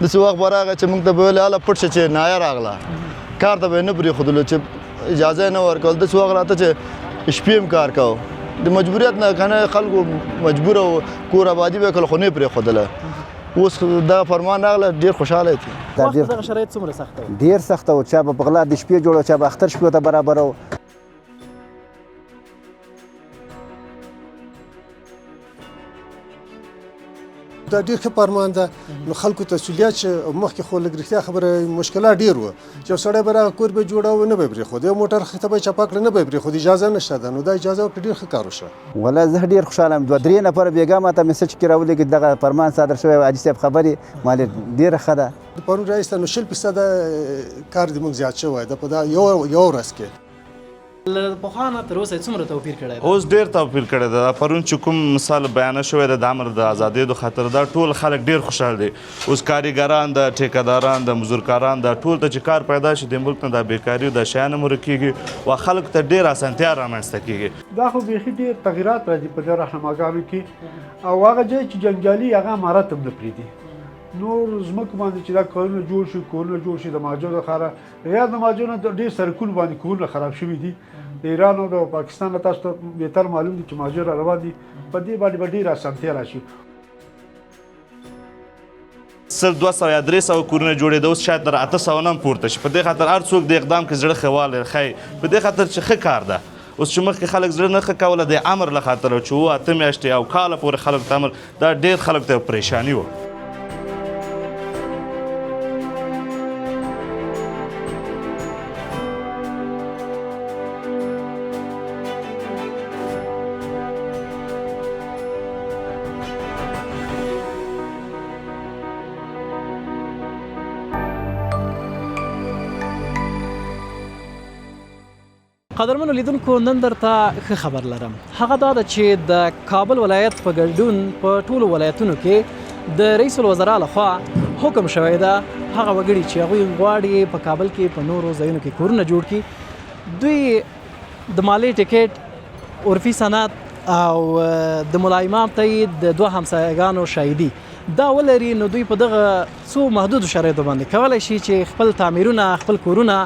داسې وخت به راغی چې موږ ته به ویل هله پټ شه چې نایه راغله کار ته به یې نه پرېښودلو چې اجازه یې نه ورکول. داسې وخت راته چې شپې هم کار کوو د مجبوریت نه که نه خلکو مجبوره و کور آبادي به یې کړله خو نه یې پرېښودله. اوس دغه فرمان راغله ډېر خوشحاله دي. وخت دغه شرایط څومره سخته وه؟ ډېر سخته وه. چا به په غلا د شپې جوړه چا به اختر شپې ته برابره و. دا ډېر ښه فرمان ده. نو خلکو ته سهولیت چې مخکې خو لږ رښتیا خبره مشکلات ډېر وو چې یو سړی به راغی کور به یې جوړاوه نه به یې پرېښود، یو موټر ته به یې چپه کړه نه به یې پرېښود، اجازه نشته ده. نو دا اجازه ورکړه ډېر ښه کار وشو. والله زه ډېر خوشحاله یم. 2-3 نفره بېګا ما ته میسج کې راولېږي دغه فرمان صادر شوی حاجي صاحب خبرې مالې ډېره ښه ده. د پرون راایسته نو 100% کار زموږ زیات شوی ده په دا یو ورځ کې. له پخوا نه تر اوسه څومره توپیر کړی دی؟ اوس ډېر توپیر کړی دی. پرون چې کوم مثال بیانه شوی دی د امر د ازادۍ د خاطر دا ټول خلک ډېر خوشحال دي. اوس کاریګران د ټیکهداران د مزدورکاران د ټول ته چې کار پیدا شي د ملک نه د بېکاري د شیانو مړه کېږي او خلکو ته ډېر اسانتیا رامنځته کېږي. دا خو بیخي ډېر تغیرات راځي په دې راهنماګانو کې او هغه ځای چې جنجالي هغه امارت هم نه پرېږدي. نور ځمکو باندې چې دا کارونه جوړ شي کورونه جوړ شي د مهاجرو لپاره یا د مهاجرو نه ډېر سرکونه باندې کورونه خراب شوي دي. د ایران او د پاکستان نه تاسو ته بهتر معلوم دي چې مهاجر روان دي په دې باندې به ډېره اسانتیا راشي. 200 یا 300 کورونه جوړېده اوس شاید تر 800 نه هم پورته شي. په دې خاطر هر څوک د اقدام کې زړه ښه والی ښایي په دې خاطر چې ښه کار ده. اوس چې مخکې خلک زړه نه ښه کوله د امر له خاطره چې 8 میاشتې او کاله پورې خلکو ته امر دا ډېر خلکو ته پریشاني وه. قدرمنو لیدونکو نن درته ښه خبر لرم. هغه دا ده چې د کابل ولایت په ګډون په ټولو ولایتونو کې د رئیس الوزرا لخوا حکم شوی ده هغه وګړي چې هغوی غواړي په کابل کې په نورو ځایونو کې کورونه جوړ کړي دوی د مالی ټکټ عرفي سند او د ملا امام تایید د 2 همسایګانو شاهدي دا ولري نو دوی په دغه څو محدودو شرایطو باندې کولی شي چې خپل تعمیرونه خپل کورونه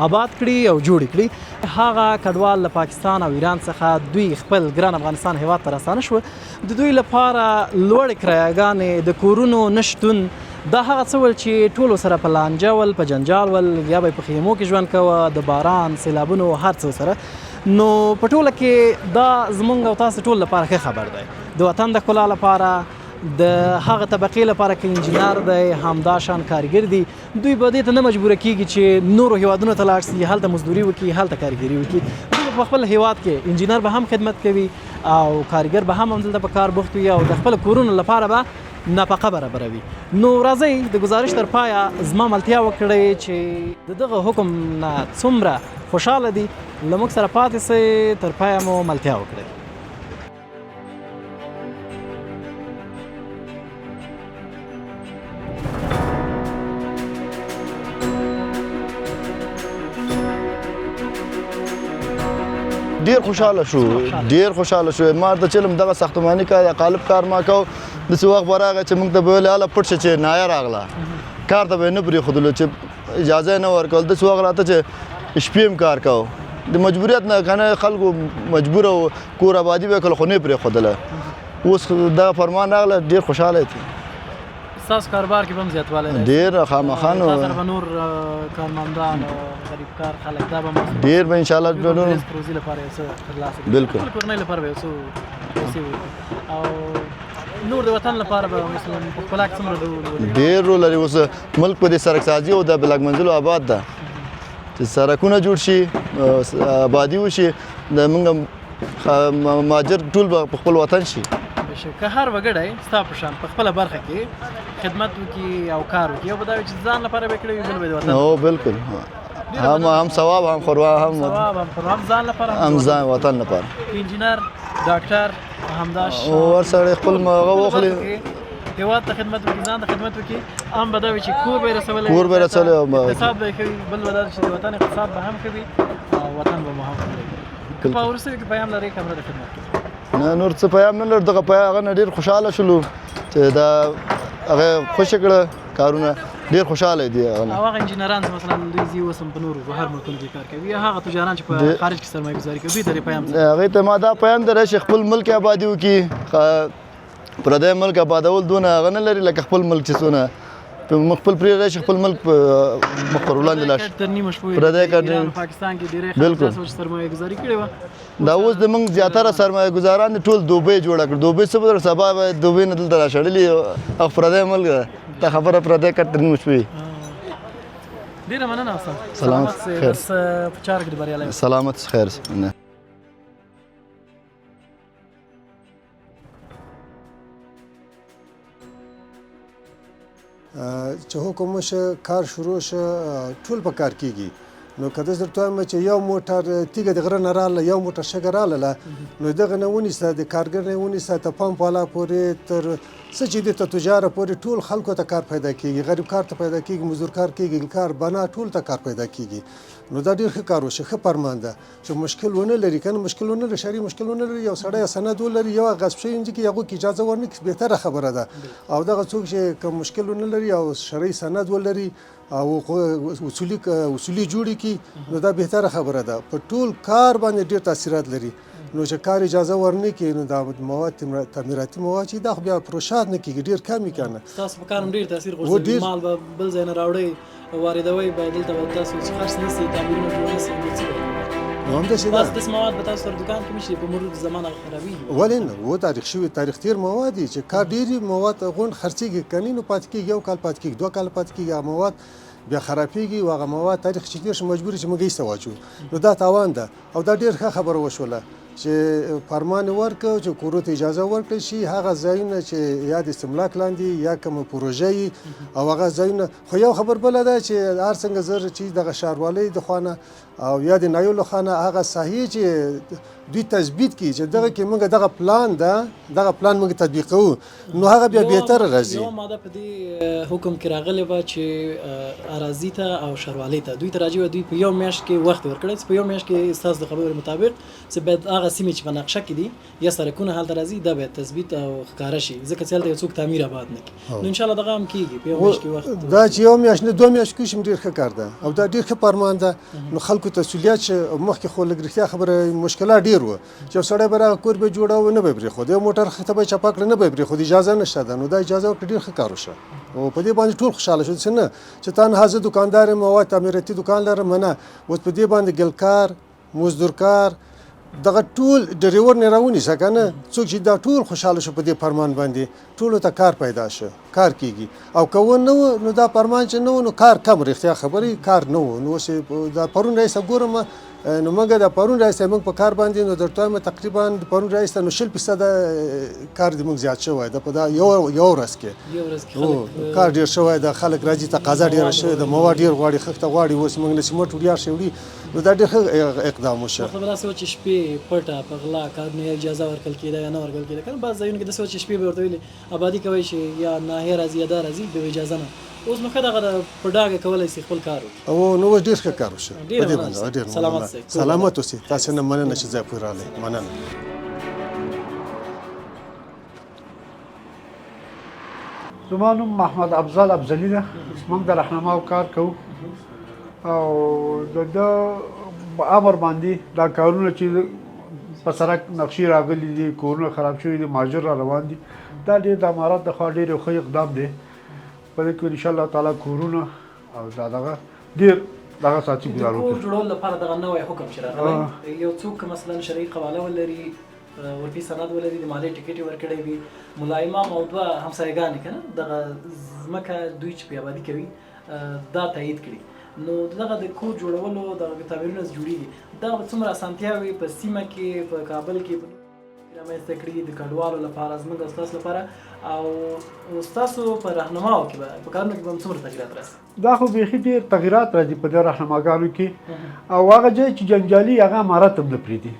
آباد کړي او جوړ کړي. هغه کډوال له پاکستان او ایران څخه دوی خپل ګران افغانستان هیواد ته راستانه شوه. د دوی لپاره لوړې کرایهګانې د کورونو نشتون دا هغه څه ول چې ټولو سره په لانجه ول په جنجال ول یا به په خیمو کې ژوند کوه د باران سیلابونو هر څه سره. نو په ټوله کې دا زمونږ او تاسو ټول لپاره ښه خبر دی. د وطن د ښکلا لپاره د هغه طبقې لپاره که انجینر دی همدا شان کارګر دي دوی به دې ته نه مجبوره کېږي چې نورو هیوادونو ته لاړ شي هلته مزدوري وکړي هلته کارګري وکړي. دوی په خپل هیواد کې انجینر به هم خدمت کوي او کارګر به هم همدلته په کار بوخت وي او د خپل کورونو لپاره به نفقه برابروي. نو راځئ د گزارش تر پایه زما ملتیا وکړئ چې د دغه حکم نه څومره خوشحاله دي له موږ سره پاتې سئ تر پایه مو ملتیا وکړئ. ډېر خوشحاله شو ما ته چلم دغه ساختماني کار یا قالب کار ما کو داسې وخت به راغی چې موږ ته به ویل هله پټ شه چې نایه راغله کار ته به یې نه پرېښودلو چې اجازه یې نه ورکول. داسې وخت راته چې شپې هم کار کوو د مجبوریت نه که نه خلکو مجبوره و کور آبادي به یې کړله خو نه یې پرېښودله. اوس دغه فرمان راغله ډېر خوشحاله دي. ستاسو کاروبار کې به هم زیاتوالی راځي؟ ډېر خامخا نو تاسو سره به نور کارمندان او غریبکار خلک دا به ډېر به انشاءالله پروژې لپاره یو څه ترلاسه کړي بالکل خپل کورنۍ لپاره به یو څه پیسې وکړي او نور د وطن لپاره به مثلا په خپله کې څومره رول ډېر رول لري. اوس ملک په دې سړکسازي او د بلاک منزلو آباد ده چې سړکونه جوړ شي آبادي وشي د موږ مهاجر ټول به په خپل وطن شي. که هر وګړی ستا په شان په خپله برخه کې خدمت وکړي او کار وکړي یو به دا وي چې ځان لپاره به یې کړی وي بل به د وطن. هو بالکل هم ثواب هم خوروا هم ځان لپاره هم ځان وطن لپاره. انجینر ډاکټر همدا ورسره خپل هغه واخلي هیواد ته خدمت وکړي ځان ته خدمت وکړي هم به دا وي چې کور به یې رسولی اقتصاد به یې کوي بل به دا چې د وطن اقتصاد به هم کوي او وطن به مو هم کوي. په وروستیو کې پیام لرئ که همدا د خدمت کوي؟ نه نور څه پیام نه لرو. دغه هغه نه ډېر خوشحاله شولو چې دا هغه خوشې کړه کارونه ډېر خوشحاله دي هغه نه. او هغه انجینران چې مثلا دوی ځي اوس هم په نورو بهر ملکونو کې کار کوي، هغه تجاران چې په خارج کې سرمایه ګزاري کوي، دوی ته یې پیغام څه دی؟ هغوی ته ما دا پیغام دی راشي خپل ملک آبادي وکړي. پردی ملک آبادول دونه هغه نه لري لکه خپل ملک چې څونه خپل پرې راشي خپل ملک مخ پر وړاندې لاړ شي. تر نیمه شپه پردی کار ایران پاکستان کې ډېری خلک داسې چې سرمایه ګزاري کړې وه. دا اوس زموږ زیاتره سرمایه ګزاران دي ټول دوبۍ جوړه کړه. دوبۍ څه به سبا به دوبۍ نه دلته راشړلي او پردی ملک ته خبره پردی کار تر نیمه شپې. ډېره مننه استاد. سلامت خیر. بس په چاره کې دې بریالی. سلامت خیر. چې حکم وشه کار شروع شه ټول په کار کېږي. نو که داسې درته وایم چې یو موټر تیږه د غره نه راغله یو موټر شګه راغله نو دغه نه ونیسه د کارګر نه ونیسه ته پمپ والا پورې تر څه چې دې ته تجاره پورې ټول خلکو ته کار پیدا کېږي، غریب کار ته پیدا کېږي، مزدور کار کېږي، کار بنا ټول ته کار پیدا کېږي. نو دا ډېر ښه کار وشه، ښه فرمان ده چې مشکل ونه لري که نه مشکل ونه لري شرعي مشکل ونه لري یو سړی سند ولري یو غصب شوی نجلۍ کې هغوی کې اجازه ورنکړي بهتره خبره ده. او دغه څوک چې که مشکل ونه لري او شرعي سند ولري او اصولي جوړې کړي نو دا بهتره خبره ده. په ټول کار باندې ډېر تاثیرات لري. نو چې کار اجازه ورنه کړي نو دا مواد تعمیراتي مواد چې دا خو بیا پروشات نه کېږي ډېر کم یې که نه. ستاسو په کار هم ډېر تاثیر غورځوي، مال به بل ځای نه راوړئ واردوي به دلته به تاسو خرڅ نه شي، تعمیرونه جوړ نه شي، نو څه به نو همداسې بس داسې مواد به تاسو سره دوکان کې وشي په مرور زمانه خرابېږي. ولې نه و تاریخ شوي تاریخ تیر مواد دي چې کار ډېرې مواد غونډ خرڅېږي کني نو پاتې کېږي یو کال پاتې کېږي 2 کال پاتې کېږي هغه مواد بیا خرابېږي او هغه مواد تاریخ چې تېر شي مجبور چې موږ ایسته واچوو. نو دا تاوان ده او دا ډېر ښه خبره وشوله چې فرمان ورکړ چې کورو ته اجازه ورکړل شي هغه ځایونه چې یا د استملاک لاندې یا کومه پروژه او هغه ځایونه. خو یو خبر بله ده چې هر څنګه زر چې دغه ښاروالۍ د خوا نه او یا د نایو له خوا نه هغه ساحې چې دوی تثبیت کړي چې دغه کې موږ دغه پلان ده دغه پلان موږ تطبیقوو نو هغه بیا بهتره راځي. یوه ماده په دې حکم کې راغلې وه چې اراضي ته او ښاروالۍ ته دوی ته راجع وه دوی په یو میاشت کې وخت ورکړی چې په یو میاشت کې ستاسو د خبرو مطابق چې باید هغه سیمې چې په نقشه کې دي یا سړکونه هلته راځي دا باید تثبیت او ښکاره شي ځکه چې هلته یو څوک تعمیر آباد نه کړي. نو انشاءالله دغه هم کېږي په یو میاشت کې وخت دا چې یو میاشت نه 2 میاشتې کوشش ډېر ښه کار ده او دا ډېر ښه فرمان ده. نو خلکو تسهیلیات چې مخکې خو لږ رښتیا خبره مشکلات ډېر وو چې یو سړی به راغی کور به یې جوړاوه نه به یې پرېښود یو موټر ته به یې چپه کړه نه به یې پرېښود اجازه نشته ده. نو دا اجازه ورکړه ډېر ښه کار وشه او په دې باندې ټول خوشحاله شو چې نه چې تنها زه دوکاندار یم او تعمیراتي دوکان لرم نه اوس په دې باندې ګلکار مزدور کار دغه ټول ډریور نه راونیسه که نه څوک چې دا ټول خوشحاله شو په دې فرمان باندې ټولو ته کار پیدا شو کار کېږي. او که و نه و نو دا فرمان چې نه و نو کار کم رښتیا خبرې کار نه و. نو اوس دا پرون رئیسه ګورم نو موږ د پرون رئیسه موږ په کار باندې نو درته وایم تقریبا د پرون رئیسه نو 0% کار د موږ زیات شوی ده په دا یو ورځ کې کار ډېر شوی ده خلک راځي تقاضا ډېره شوې ده مواد ډېر غواړي خښته غواړي اوس موږ نه سیمټ وړیا شي وړي نو دا ډېر ښه اقدام وشه. مطلب داسې و چې شپې پټه په غلا کارونه یا اجازه ورکړل کېده یا نه ورکړل کېده که نه بعض ځایونو کې داسې و چې شپې به ورته ویلې ابادي کوئ چې یا ناحیه راځي یا دا راځي به اجازه نه اوس نو ښه دغه په ډاګه کولی شي خپل کار وکړي. او نو اوس ډېر ښه کار وشه ډېره مننه سلامت اوسئ تاسې نه مننه چې ځای پورې راغلی مننه. زما نوم محمد افضل افضلي ده موږ د رهنماو کار کوو او د ده امر باندې دا کارونه چې په سړک نقشې راغلي دي کورونه خراب شوي دي مهاجر را روان دي دا ډېر د امارات د خوا ډېر یو ښه اقدام دی په دې کې انشاءالله تعالی کورونه او دا دغه ډېر دغه ساتي ګزار وکړي. د کور جوړولو لپاره دغه نوی حکم چې راغلی یو څوک مثلا شرعي قباله ولري ورپی سند ولري د مالیې ټکټ یې ورکړی وي ملا امام او 2 همسایګانې که نه دغه ځمکه دوی چې پې آبادي کوي دا تایید کړي نو دغه د کور جوړولو دغه تعمیرونه جوړېږي دا به څومره اسانتیاوې په سیمه کې په کابل کې رامنځته کړي د کډوالو لپاره زموږ او ستاسو لپاره او ستاسو په رهنماو کې به په کارونو کې به هم څومره تغیرات راسي؟ دا خو بیخي ډېر تغیرات راځي په دې رهنماګانو کې او هغه ځای چې جنجالي هغه امارات هم نه پرېږدي.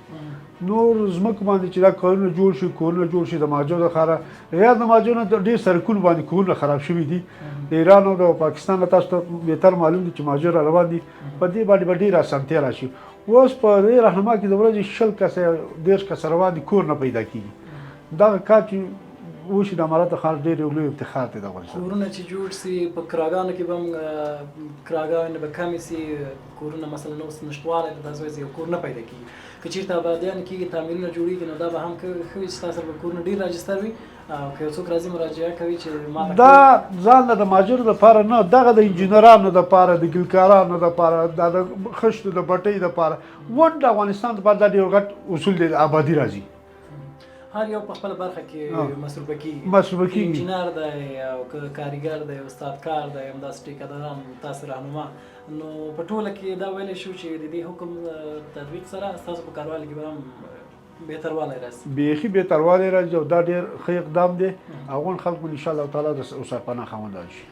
نور ځمکو باندې چې دا کارونه جوړ شي کورونه جوړ شي د مهاجرو لپاره غیر د مهاجرو نه ډېر سړکونو باندې کورونه خراب شوي دي د ایران او د پاکستان نه تاسو ته بهتر معلوم دي چې مهاجر را روان دي په دې باندې به ډېره اسانتیا راشي. اوس په دې رهنما کې د ورځې 20 کسه 10 کسه روان دي کور نه پیدا کېږي دغه کار چې وشي د امارت ښار ډېر لوی افتخار دی د افغانستان. کورونه چې جوړ سي په کراګانو کې به هم کراګانې به کمې سي، کورونه مثلا اوس نشتوالی د داسې وایي یو کور نه پیدا کېږي. که چېرته آبادیان کېږي تعمیرونه جوړېږي نو دا به هم ښه وي چې ستاسو به کورونه ډېر راجستر وي او که یو څوک راځي مراجعه کوي چې ما دا ځان له د مهاجرو دپاره نه، دغه د انجینرانو دپاره، د ګلکارانو دپاره، دا د خښتو د بټۍ دپاره ون د افغانستان دپاره دا ډېر غټ اصول دی آبادي راځي. هر یو په خپله برخه کې مصروفه کېږي. انجینر دی او که کاریګر دی، استاد کار دی، همداسې ټیکهداران، تاسې رهنما. نو په ټوله کې دا ویلی شو چې د دې حکم تطبیق سره ستاسو په کاروالي کې به هم بهتروالی راسي. بیخي بهتروالی راځي او دا ډېر ښه اقدام دی. افغان خلک به انشاءالله تعالی د سرپناه خاوندان شي.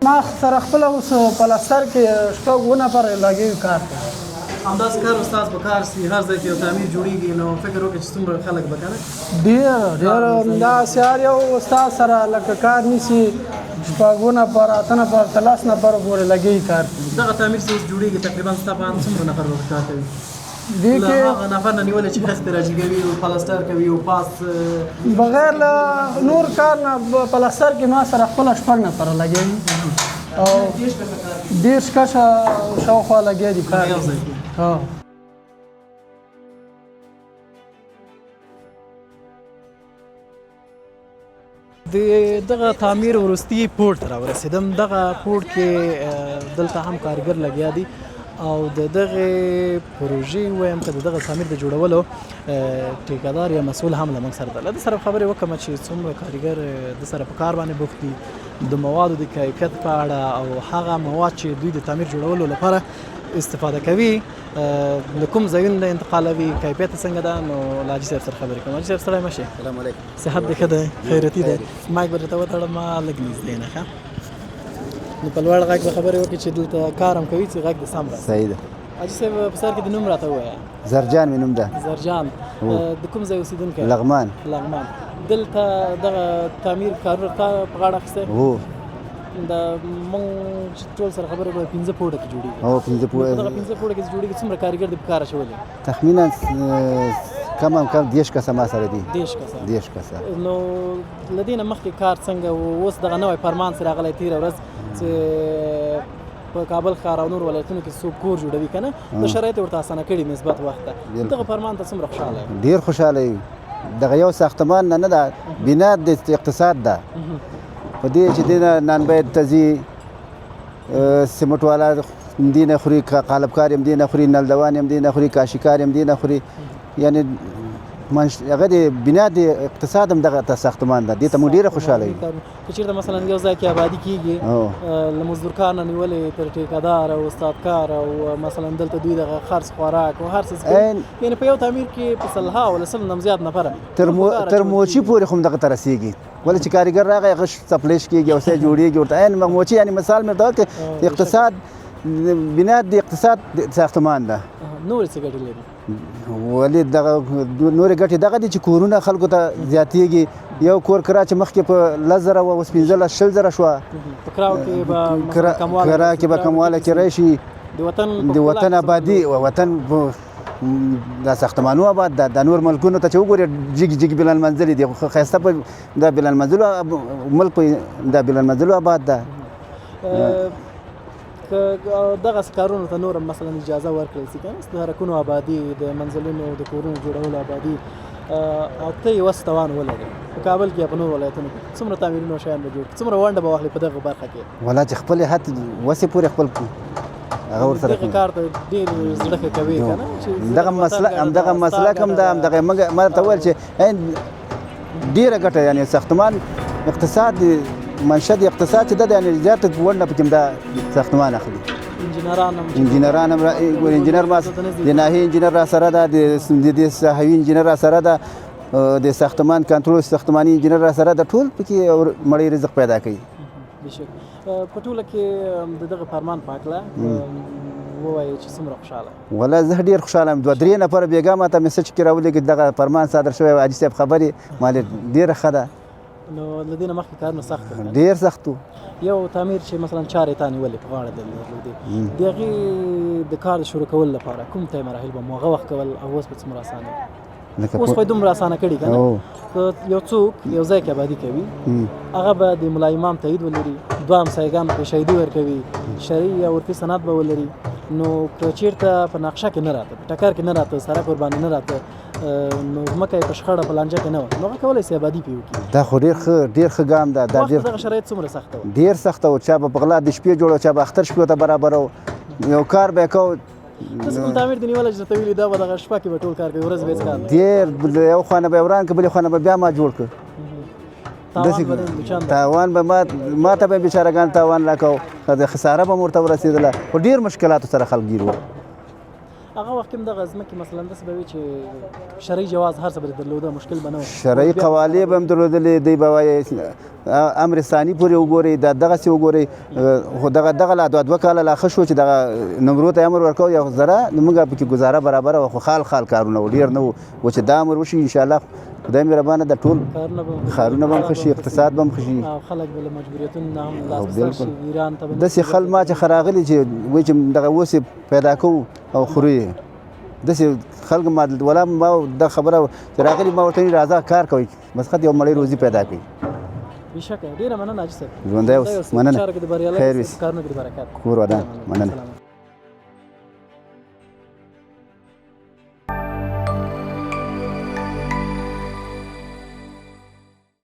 ما سره خپل اوس پلاستر کې شپږ نفر لګي کار کوي. همداسې کار استاد به کار سي، هر ځای کې یو تعمیر جوړېږي نو فکر وکړئ چې څومره خلک به که نه ډېر داسې هر یو استاد سره لکه کار نیسي شپږ نفر، اته نفر، 13 نفر پورې لګي کار کوي. دغه تعمیر چې اوس جوړېږي تقریبا ستا په اند څومره نفر به کار کوي؟ دې کې هغه نفر نه نیولې چې خښتې راجګوي او پلاستر کوي او پاس بغیر له نور کار نه پلاستر کې ما سره خپله شپږ نفر لګوي او 10 کسه شاوخوا لګیا دي کار کوي. د دغه تعمیر وروستي پوړ ته راورسېدم. دغه پوړ کې دلته هم کارګر لګیا دي او د دغه پروژې وایم که د دغه تعمیر د جوړولو ټیکهدار یا مسؤل هم له موږ سره ده. له ده سره خبرې وکړم چې څومره کارګر د سره په کار باندې بوخت دي، د موادو د کیفیت په اړه او هغه مواد چې دوی د تعمیر جوړولو لپاره استفاده کوي له کوم ځایونو نه انتقالوي، کیفیت څنګه ده. نو له حاجي صاحب سره خبرې کوم. حاجي صاحب سلام مشه. سلام علیکم. صحت دې ښه دی؟ خیرتي دی؟ مایک به درته وتړم لږ نږدې نه ښه. نو په لوړ غږ به خبرې وکړي چې دلته کار هم کوي چې غږ دې سم راسي. صحیح ده. حاجي صاحب په سر کې د نوم راته ووایه. زرجان مې نوم ده. زرجان. د کوم ځای اوسېدونکی؟ لغمان. لغمان. دلته دغه تعمیر کارونه تا په غاړه اخیستی؟ هو. د مونږ چې ټول سره خبرې کوو 15 پوړه کې جوړېږي. هو 15 پوړه. دغه 15 پوړه کې جوړېږي څومره کارګر دې په کار اچولي؟ تخمینا کم 10 کسه ما سره دي. 10 کسه. 10 کسه. نو له دې نه مخکې کار څنګه و؟ اوس دغه نوی فرمان چې راغلی تېره ورځ چې په کابل ښار او نور ولایتونو کې څوک کور جوړوي که نه، د شرایط ورته اسانه کړي نسبت وخت ته. دغه فرمان ته څومره خوشحاله یې؟ ډېر خوشحاله یو. دغه یو ساختمان نه ده، بنا د اقتصاد ده. په دې چې دې نه نانبید ته ځي، سمټ والا دې نه خوري، قالبکار هم دې نه خوري، نلدوان هم دې نه خوري، کاشیکار هم دې نه خوري. یعنې هغه د بنا د اقتصاد هم دغه ساختمان ده. دې ته موږ ډېره خوشحاله یو. که چېرته مثلا یو ځای کې آبادي کېږي له مزدور کار نه نیولې تر ټیکهدار او استاد کار او مثلا دلته دوی دغه خرڅ خوراک او هر څه کوي، یعنې په یو تعمیر کې په سلها او لسل نه زیات نفره تر موچي پورې خو دغه ته رسېږي. ولې چې کارګر راغی هغه سپلیش کېږي او څه جوړېږي ورته عین موچي. یعنې مثال مې ورته وکړ اقتصاد بنا د اقتصاد ساختمان ده. نورې څه ګټې لري؟ ولې دغه نورې ګټې دغه دي چې کورونه خلکو ته زیاتېږي. یو کور کرا چې مخکې په 10,000 او اوس 15,000 شوه، په کراو کې به کمواله کرای شي. د وطن آبادي وطن دا ساختمانو آباد ده. د نور ملکونو ته چې وګورې جګ بلند منزلې دي، خو ښایسته په دا بلند منزلو ملک په دا بلند منزلو آباد ده. دغه کارونو ته نور مثلا اجازه ورکړل شي که نه، د سړکونو آبادي، د منزلونو د کورونو جوړولو آبادي، او ته یې وس توان ولرې په کابل کې یا په نور ولایتونو کې څومره تعمیرونه شیان به جوړ کړي، څومره ونډه به واخلي په دغه برخه کې؟ والله چې خپل حد وسې پورې خپل هغه ورسره دغه کار ته ډېر زړه ښه کوي که نه، دغه مسلک هم ده. همدغه ما درته وویل چې ډېره ګټه، یعنې ساختمان اقتصاد منشأ د اقتصاد چې ده یعنې زیاته ونډه پکې دا ساختمان اخلي. انجینران هم انجینر ما د ناحیې انجینر را سره ده، د ساحوي انجینر را سره ده، د ساختمان کنټرول ساختماني انجینر را سره ده. ټول پکې مړی رزق پیدا کوي. په ټوله کې د دغه فرمان په هکله ووایي چې څومره خوشحاله؟ والله زه ډېر خوشحاله یم. 2-3 نفره بېګا ما ته میسج کې راولېږي دغه فرمان صادر شوی. حاجي صاحب خبرې مالې ډېره ښه ده. نو له دې نه مخکې کارونه سخت وو؟ ډېر سخت وو. یو تعمیر چې مثلا چارې تا نیولې په غاړه درلودې د هغې د کار د شروع کولو لپاره کوم ته مراحل به مو هغه وخت کول او اوس به څومره اسانه اوس خو یې دومره اسانه کړي که نه که یو څوک یو ځای کې ابادي کوي هغه به د ملا امام تایید ولري دوه همسایګانو ته شهیدي ورکوي شرعي یا عرفي سند به ولري نو که چېرته په نقشه کې نه راته په ټکر کې نه راته سړک ورباندې نه راته نو ځمکه یې په شخړه په لانجه کې نه وه نو هغه کولی شي ابادي پرې وکړي دا خو ډېر ښه ګام ده دا دغه شرایط څومره سخته وه ډېر سخته و چا به په غلا د شپې جوړو چا به اختر شپې ته برابر و یو کار به یې کوو داسې کوم تعمیر دې نیولی چې درته ویلي دا به دغه شپه کې به ټول کار کوي ورځ به هېڅ کار نه ډېر یو خوا نه به یې وران کړه بلې خوا نه به بیا ما جوړ کړ تاوان به ما ته به بیچارهګان تاوان راکاو خساره به مې ورته ورسېدله خو ډېر مشکلاتو سره خلک ګیر وو هغه وخت کې هم دغه ځمکې مثلا داسې به وي چې شرعي جواز هر څه به درلوده مشکل به نه و شرعي قوالې به هم درلودلې دی به وایي امر ثاني پورې وګورئ دا دغسې وګورئ خو دغه لا دوه کاله لا ښه شو چې دغه نمرو ته امر ورکوو یو ذره موږ پکې ګزاره برابره وه خو خال کارونه و ډېر نه و چې دا امر وشي انشاءالله خدای مهربانه د ټول ښارونه به هم ښه شي اقتصاد به هم ښه شي او خلک به له مجبوریتونو نه هم لاس په سر شي ایران ته به داسې خل ما چې راغلي چې وایي چې دغه اوس پیدا کوو او خورو یې داسې خلک ما ولا ما دا خبره چې راغلي ما ورته راځه کار کوئ بس خط یو مړی روزي پیدا کوي بېشکه ډېره مننه حاجي صاحب ژوندی اوس مننه چارو کې د بریالی خیر وي کارونو کې د برکت کور ودان مننه